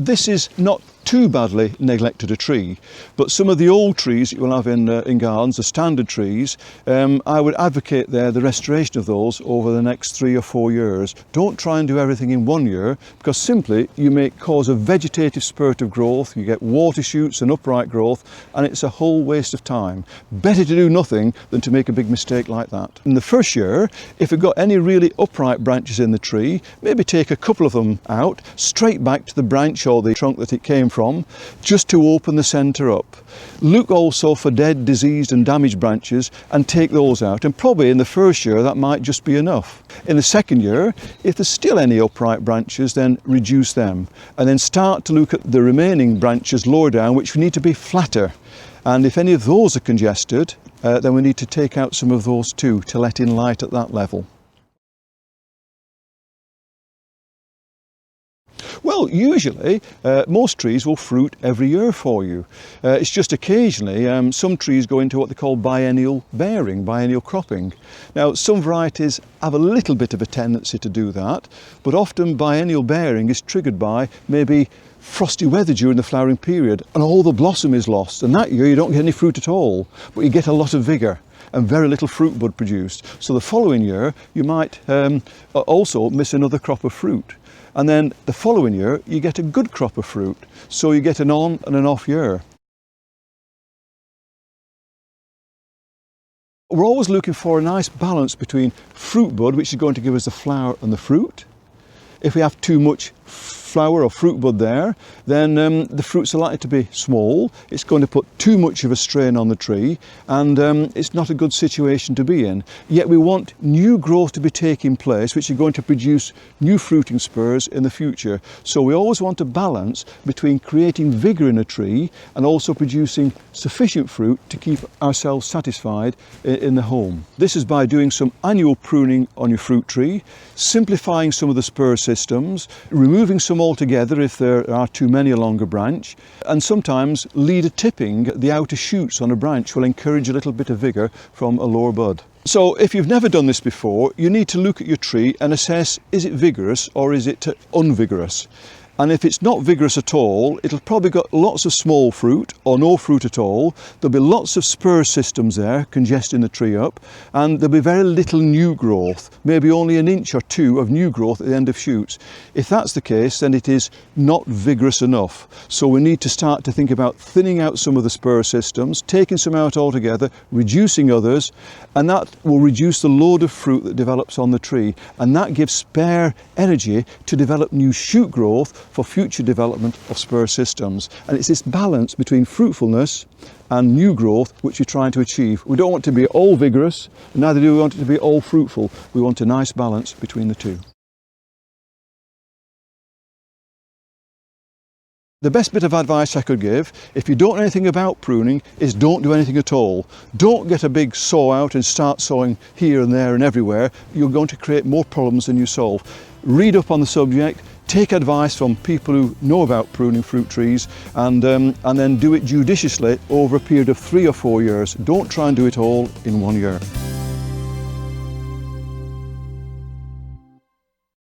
this is not too badly neglected a tree, but some of the old trees that you will have in gardens, the standard trees, I would advocate there the restoration of those over the next 3 or 4 years. Don't try and do everything in 1 year, because simply you may cause a vegetative spurt of growth, you get water shoots and upright growth, and it's a whole waste of time. Better to do nothing than to make a big mistake like that. In the first year, if you've got any really upright branches in the tree, maybe take a couple of them out, straight back to the branch or the trunk that it came from, just to open the centre up. Look also for dead, diseased and damaged branches and take those out, and probably in the first year that might just be enough. In the second year, if there's still any upright branches, then reduce them, and then start to look at the remaining branches lower down which need to be flatter, and if any of those are congested, then we need to take out some of those too to let in light at that level. Well, usually most trees will fruit every year for you. It's just occasionally some trees go into what they call biennial bearing, biennial cropping. Now, some varieties have a little bit of a tendency to do that, but often biennial bearing is triggered by maybe frosty weather during the flowering period and all the blossom is lost, and that year you don't get any fruit at all, but you get a lot of vigour and very little fruit bud produced. So the following year you might also miss another crop of fruit. And then the following year you get a good crop of fruit, so you get an on and an off year. We're always looking for a nice balance between fruit bud, which is going to give us the flower and the fruit. If we have too much flower or fruit bud there, then the fruits are likely to be small. It's going to put too much of a strain on the tree, and it's not a good situation to be in. Yet we want new growth to be taking place, which are going to produce new fruiting spurs in the future. So we always want a balance between creating vigour in a tree and also producing sufficient fruit to keep ourselves satisfied in the home. This is by doing some annual pruning on your fruit tree, simplifying some of the spur systems, removing some altogether if there are too many along a branch, and sometimes leader tipping the outer shoots on a branch will encourage a little bit of vigour from a lower bud. So if you've never done this before, you need to look at your tree and assess, is it vigorous or is it unvigorous? And if it's not vigorous at all, it'll probably got lots of small fruit or no fruit at all. There'll be lots of spur systems there congesting the tree up, and there'll be very little new growth, maybe only 1 inch or 2 of new growth at the end of shoots. If that's the case, then it is not vigorous enough. So we need to start to think about thinning out some of the spur systems, taking some out altogether, reducing others, and that will reduce the load of fruit that develops on the tree, and that gives spare energy to develop new shoot growth for future development of spur systems. And it's this balance between fruitfulness and new growth which we're trying to achieve. We don't want to be all vigorous, and neither do we want it to be all fruitful. We want a nice balance between the two. The best bit of advice I could give, if you don't know anything about pruning, is don't do anything at all. Don't get a big saw out and start sawing here and there and everywhere. You're going to create more problems than you solve. Read up on the subject, take advice from people who know about pruning fruit trees, and then do it judiciously over a period of 3 or 4 years. Don't try and do it all in 1 year.